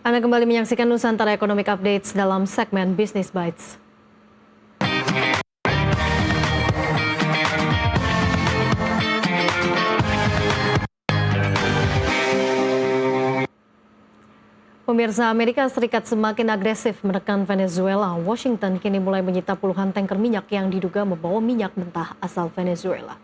Anda kembali menyaksikan Nusantara Economic Updates dalam segmen Business Bites. Pemirsa, Amerika Serikat semakin agresif menekan Venezuela. Washington kini mulai menyita puluhan tanker minyak yang diduga membawa minyak mentah asal Venezuela.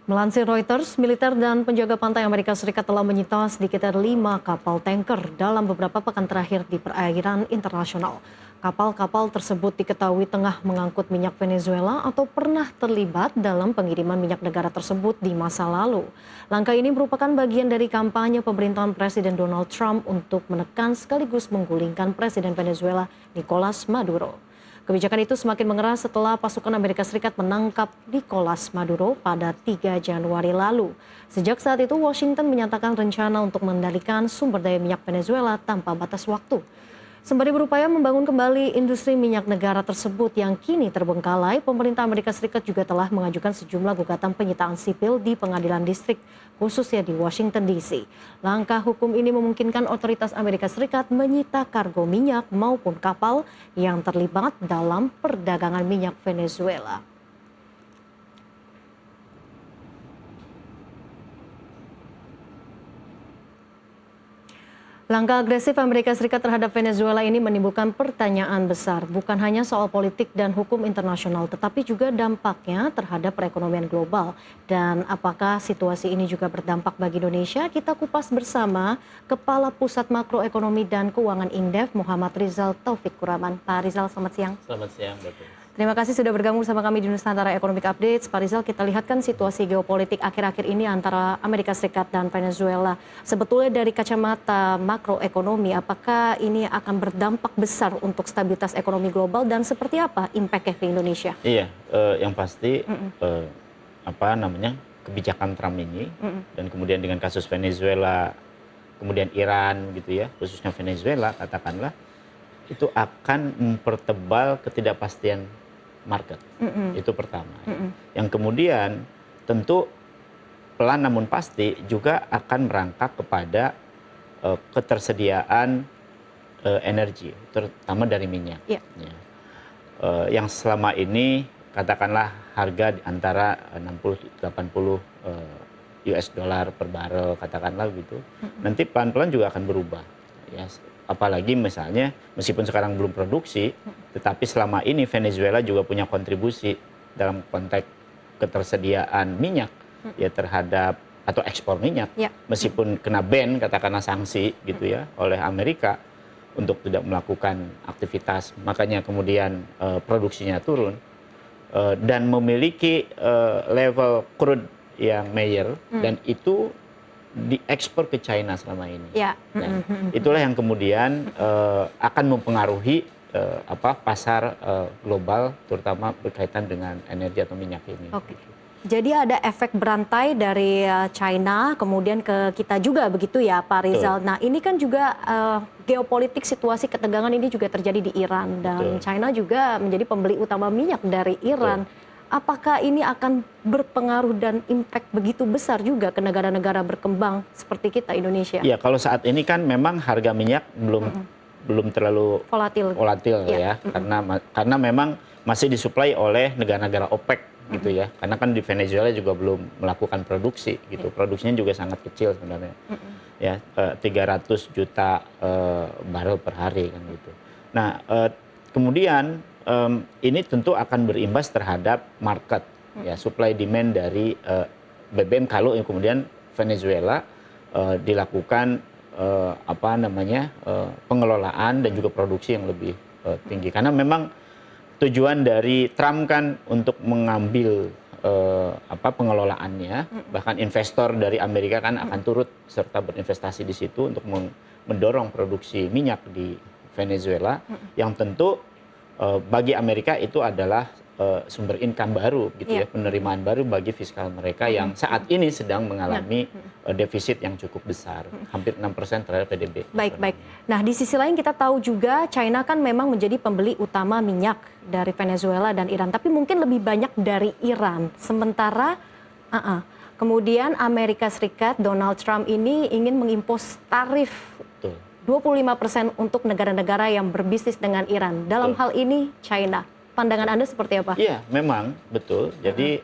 Melansir Reuters, militer dan penjaga pantai Amerika Serikat telah menyita sedikitnya 5 kapal tanker dalam beberapa pekan terakhir di perairan internasional. Kapal-kapal tersebut diketahui tengah mengangkut minyak Venezuela atau pernah terlibat dalam pengiriman minyak negara tersebut di masa lalu. Langkah ini merupakan bagian dari kampanye pemerintahan Presiden Donald Trump untuk menekan sekaligus menggulingkan Presiden Venezuela Nicolas Maduro. Kebijakan itu semakin mengeras setelah pasukan Amerika Serikat menangkap Nicolas Maduro pada 3 Januari lalu. Sejak saat itu, Washington menyatakan rencana untuk mengendalikan sumber daya minyak Venezuela tanpa batas waktu. Sembari berupaya membangun kembali industri minyak negara tersebut yang kini terbengkalai, pemerintah Amerika Serikat juga telah mengajukan sejumlah gugatan penyitaan sipil di pengadilan distrik, khususnya di Washington DC. Langkah hukum ini memungkinkan otoritas Amerika Serikat menyita kargo minyak maupun kapal yang terlibat dalam perdagangan minyak Venezuela. Langkah agresif Amerika Serikat terhadap Venezuela ini menimbulkan pertanyaan besar, bukan hanya soal politik dan hukum internasional, tetapi juga dampaknya terhadap perekonomian global. Dan apakah situasi ini juga berdampak bagi Indonesia? Kita kupas bersama Kepala Pusat Makroekonomi dan Keuangan Indef, Muhammad Rizal Taufik Kuraman. Pak Rizal, selamat siang. Selamat siang, Bapak. Terima kasih sudah bergabung bersama kami di Nusantara Economic Updates. Pak Rizal, kita lihat kan situasi geopolitik akhir-akhir ini antara Amerika Serikat dan Venezuela. Sebetulnya dari kacamata makroekonomi, apakah ini akan berdampak besar untuk stabilitas ekonomi global dan seperti apa impact-nya ke Indonesia? Iya, yang pasti kebijakan Trump ini dan kemudian dengan kasus Venezuela, kemudian Iran gitu ya, khususnya Venezuela katakanlah, itu akan mempertebal ketidakpastian market. Itu pertama. Yang kemudian tentu pelan namun pasti juga akan merangkak kepada ketersediaan energi, terutama dari minyak. Ya. Yang selama ini katakanlah harga di antara 60-80 US dollar per barrel katakanlah gitu. Nanti pelan-pelan juga akan berubah. Ya, apalagi misalnya meskipun sekarang belum produksi, tetapi selama ini Venezuela juga punya kontribusi dalam konteks ketersediaan minyak ya terhadap atau ekspor minyak, meskipun kena ban katakanlah sanksi gitu ya oleh Amerika untuk tidak melakukan aktivitas, makanya kemudian produksinya turun dan memiliki level crude yang major dan itu diekspor ke China selama ini. Nah, itulah yang kemudian akan mempengaruhi pasar global, terutama berkaitan dengan energi atau minyak ini. Jadi ada efek berantai dari China, kemudian ke kita juga begitu ya Pak Rizal. Nah ini kan juga geopolitik situasi ketegangan ini juga terjadi di Iran dan China juga menjadi pembeli utama minyak dari Iran. Apakah ini akan berpengaruh dan impact begitu besar juga ke negara-negara berkembang seperti kita Indonesia? Iya, kalau saat ini kan memang harga minyak belum terlalu volatil ya, karena memang masih disuplai oleh negara-negara OPEC gitu ya. Karena kan di Venezuela juga belum melakukan produksi gitu. Produksinya juga sangat kecil sebenarnya. Ya, 300 juta barrel per hari kan gitu. Nah, kemudian ini tentu akan berimbas terhadap market ya, supply demand dari BBM kalau kemudian Venezuela dilakukan pengelolaan dan juga produksi yang lebih tinggi, karena memang tujuan dari Trump kan untuk mengambil pengelolaannya, bahkan investor dari Amerika kan akan turut serta berinvestasi di situ untuk mendorong produksi minyak di Venezuela yang tentu bagi Amerika itu adalah sumber income baru gitu ya, penerimaan baru bagi fiskal mereka yang saat ini sedang mengalami defisit yang cukup besar, hampir 6% terhadap PDB. Baik. Nah di sisi lain kita tahu juga China kan memang menjadi pembeli utama minyak dari Venezuela dan Iran, tapi mungkin lebih banyak dari Iran. Sementara Kemudian Amerika Serikat, Donald Trump ini ingin mengimpos tarif Betul. 25% untuk negara-negara yang berbisnis dengan Iran. Dalam hal ini China. Pandangan Anda seperti apa? Iya, memang betul. Jadi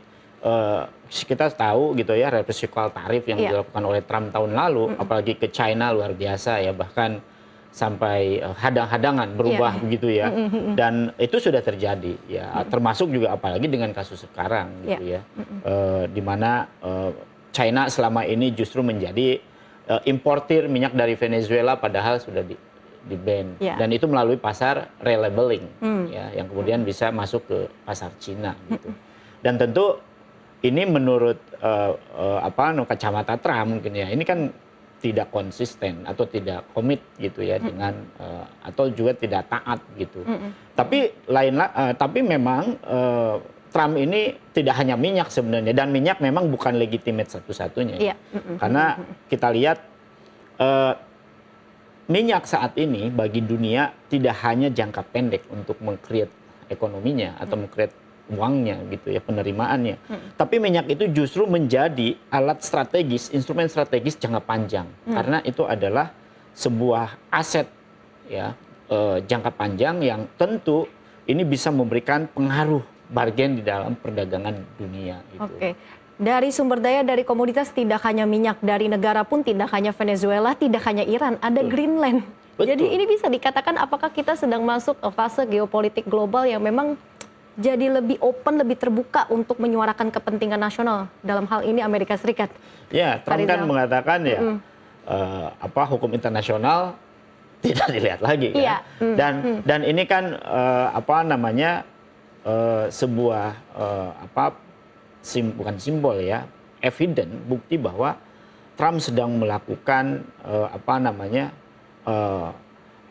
kita tahu gitu ya resiprokal tarif yang dilakukan oleh Trump tahun lalu, apalagi ke China luar biasa ya, bahkan sampai hadang-hadangan berubah begitu ya. Dan itu sudah terjadi ya, termasuk juga apalagi dengan kasus sekarang gitu ya. Di mana China selama ini justru menjadi importir minyak dari Venezuela padahal sudah di ban dan itu melalui pasar relabeling ya, yang kemudian bisa masuk ke pasar Cina gitu. Dan tentu ini menurut kacamata Trump mungkin ya, ini kan tidak konsisten atau tidak komit gitu ya dengan atau juga tidak taat gitu. Tapi memang Trump ini tidak hanya minyak sebenarnya, dan minyak memang bukan legitimate satu-satunya. Karena kita lihat minyak saat ini bagi dunia tidak hanya jangka pendek untuk meng-create ekonominya atau meng-create uangnya gitu ya, penerimaannya. Tapi minyak itu justru menjadi alat strategis, instrumen strategis jangka panjang. Karena itu adalah sebuah aset ya, jangka panjang yang tentu ini bisa memberikan pengaruh bargain di dalam perdagangan dunia gitu. Oke. Dari sumber daya, dari komoditas, tidak hanya minyak dari negara pun, tidak hanya Venezuela, tidak hanya Iran, ada Greenland. Jadi ini bisa dikatakan apakah kita sedang masuk ke fase geopolitik global yang memang jadi lebih open, lebih terbuka untuk menyuarakan kepentingan nasional, dalam hal ini Amerika Serikat. Ya, Trump kan mengatakan ya hukum internasional tidak dilihat lagi kan. Dan ini kan sebuah bukan simbol ya, evident, bukti bahwa Trump sedang melakukan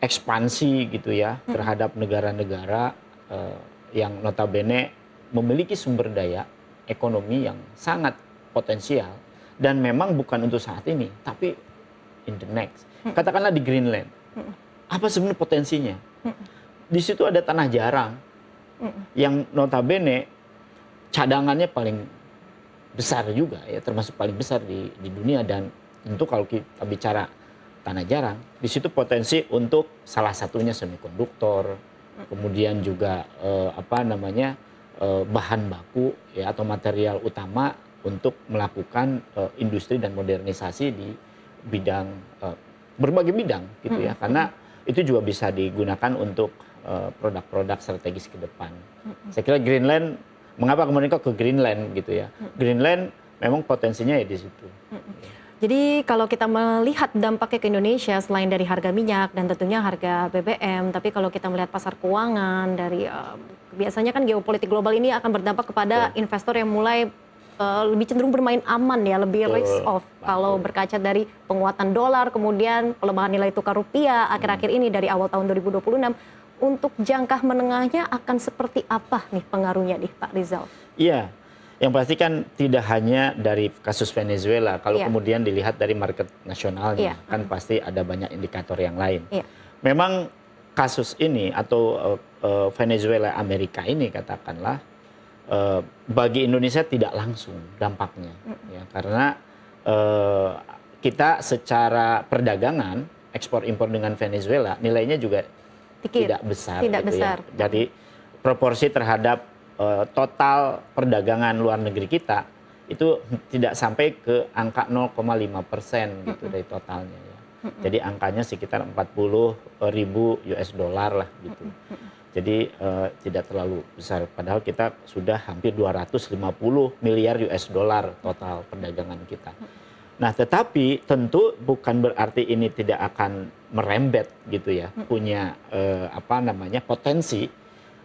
ekspansi gitu ya terhadap negara-negara yang notabene memiliki sumber daya ekonomi yang sangat potensial dan memang bukan untuk saat ini tapi in the next. Katakanlah di Greenland. Apa sebenarnya potensinya? Di situ ada tanah jarang yang notabene cadangannya paling besar juga ya, termasuk paling besar di dunia. Dan tentu kalau kita bicara tanah jarang, di situ potensi untuk salah satunya semikonduktor, kemudian juga bahan baku ya atau material utama untuk melakukan industri dan modernisasi di bidang berbagai bidang gitu ya, karena itu juga bisa digunakan untuk produk-produk strategis ke depan. Saya kira Greenland, mengapa kemudian kok ke Greenland gitu ya? Greenland memang potensinya ya di situ. Jadi kalau kita melihat dampaknya ke Indonesia selain dari harga minyak dan tentunya harga BBM, tapi kalau kita melihat pasar keuangan dari biasanya kan geopolitik global ini akan berdampak kepada investor yang mulai lebih cenderung bermain aman ya, lebih risk off. Kalau berkaca dari penguatan dolar, kemudian pelemahan nilai tukar rupiah akhir-akhir ini dari awal tahun 2026, untuk jangka menengahnya akan seperti apa nih pengaruhnya nih Pak Rizal? Iya. Yang pasti kan tidak hanya dari kasus Venezuela, kalau kemudian dilihat dari market nasionalnya, kan pasti ada banyak indikator yang lain. Memang kasus ini atau Venezuela Amerika ini katakanlah bagi Indonesia tidak langsung dampaknya, ya, karena kita secara perdagangan ekspor impor dengan Venezuela nilainya juga tidak besar, ya. Jadi proporsi terhadap total perdagangan luar negeri kita itu tidak sampai ke angka 0,5% gitu dari totalnya ya. Jadi angkanya sekitar 40.000 US dollar lah gitu. Jadi tidak terlalu besar, padahal kita sudah hampir 250 miliar US dollar total perdagangan kita. Nah, tetapi tentu bukan berarti ini tidak akan merembet gitu ya, punya potensi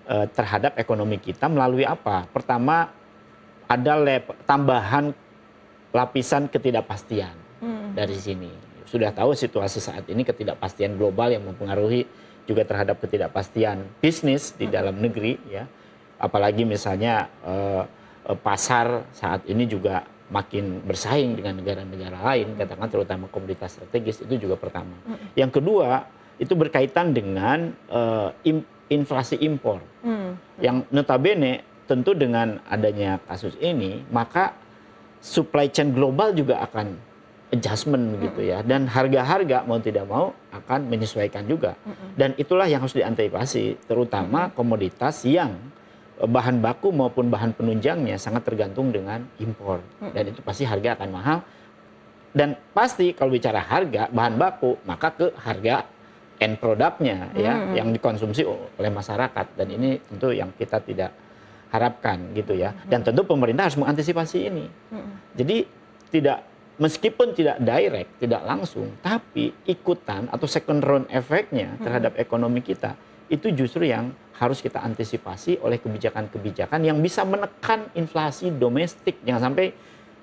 terhadap ekonomi kita melalui apa? Pertama, ada tambahan lapisan ketidakpastian dari sini. Sudah tahu situasi saat ini ketidakpastian global yang mempengaruhi juga terhadap ketidakpastian bisnis di dalam negeri ya. Apalagi misalnya pasar saat ini juga makin bersaing dengan negara-negara lain, katakan terutama komoditas strategis, itu juga pertama. Yang kedua, itu berkaitan dengan inflasi impor, yang notabene tentu dengan adanya kasus ini, maka supply chain global juga akan adjustment gitu ya, dan harga-harga mau tidak mau akan menyesuaikan juga. Dan itulah yang harus diantisipasi, terutama komoditas yang bahan baku maupun bahan penunjangnya sangat tergantung dengan impor, dan itu pasti harga akan mahal. Dan pasti kalau bicara harga bahan baku, maka ke harga end produknya ya, yang dikonsumsi oleh masyarakat, dan ini tentu yang kita tidak harapkan gitu ya. Dan tentu pemerintah harus mengantisipasi ini. Jadi meskipun tidak direct, tidak langsung, tapi ikutan atau second round efeknya terhadap ekonomi kita, itu justru yang harus kita antisipasi oleh kebijakan-kebijakan yang bisa menekan inflasi domestik. Jangan sampai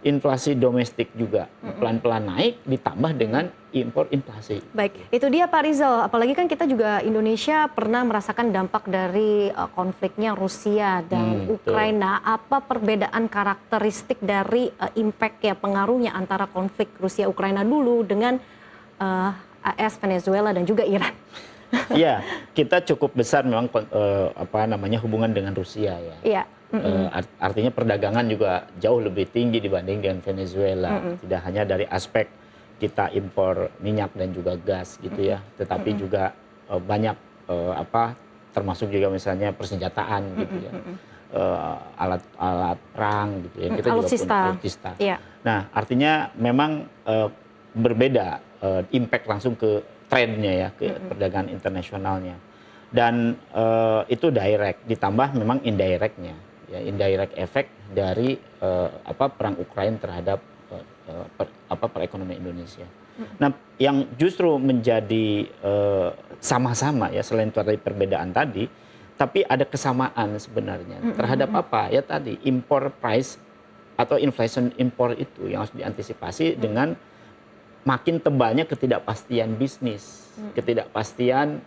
inflasi domestik juga pelan-pelan naik ditambah dengan impor inflasi. Baik, itu dia Pak Rizal. Apalagi kan kita juga Indonesia pernah merasakan dampak dari konfliknya Rusia dan Ukraina. Apa perbedaan karakteristik dari impact ya, pengaruhnya antara konflik Rusia-Ukraina dulu dengan AS, Venezuela dan juga Iran? Iya, kita cukup besar memang hubungan dengan Rusia ya. Iya. Artinya perdagangan juga jauh lebih tinggi dibanding dengan Venezuela. Tidak hanya dari aspek kita impor minyak dan juga gas gitu ya, tetapi juga banyak termasuk juga misalnya persenjataan gitu ya, alat perang gitu ya. Kita juga punya alutsista. Iya. Nah, artinya memang berbeda impact langsung ke trade-nya ya, ke perdagangan internasionalnya. Dan itu direct, ditambah memang indirect-nya. Ya, indirect effect dari perang Ukraina terhadap perekonomian Indonesia. Nah, yang justru menjadi sama-sama ya, selain dari perbedaan tadi, tapi ada kesamaan sebenarnya terhadap apa ya tadi, impor price atau inflation impor itu yang harus diantisipasi dengan makin tebalnya ketidakpastian bisnis, ketidakpastian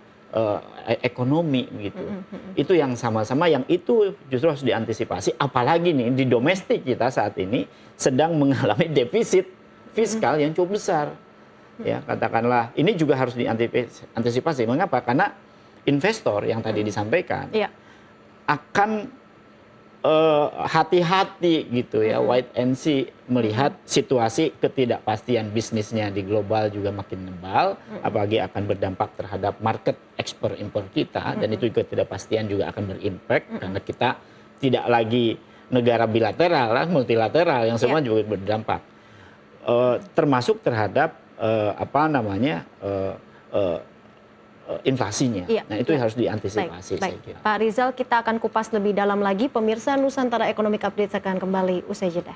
ekonomi gitu. Itu yang sama-sama, yang itu justru harus diantisipasi, apalagi nih di domestik kita saat ini sedang mengalami defisit fiskal yang cukup besar. Ya, katakanlah ini juga harus diantisipasi. Mengapa? Karena investor yang tadi disampaikan akan hati-hati gitu ya, wait and see, melihat situasi ketidakpastian bisnisnya di global juga makin nebal, apalagi akan berdampak terhadap market ekspor impor kita, dan itu ketidakpastian juga akan berimpact karena kita tidak lagi negara bilateral, multilateral yang semua juga berdampak, termasuk terhadap inflasinya. Nah, itu harus diantisipasi. Baik. Saya kira. Pak Rizal, kita akan kupas lebih dalam lagi. Pemirsa, Nusantara Economic Update akan kembali usai jeda.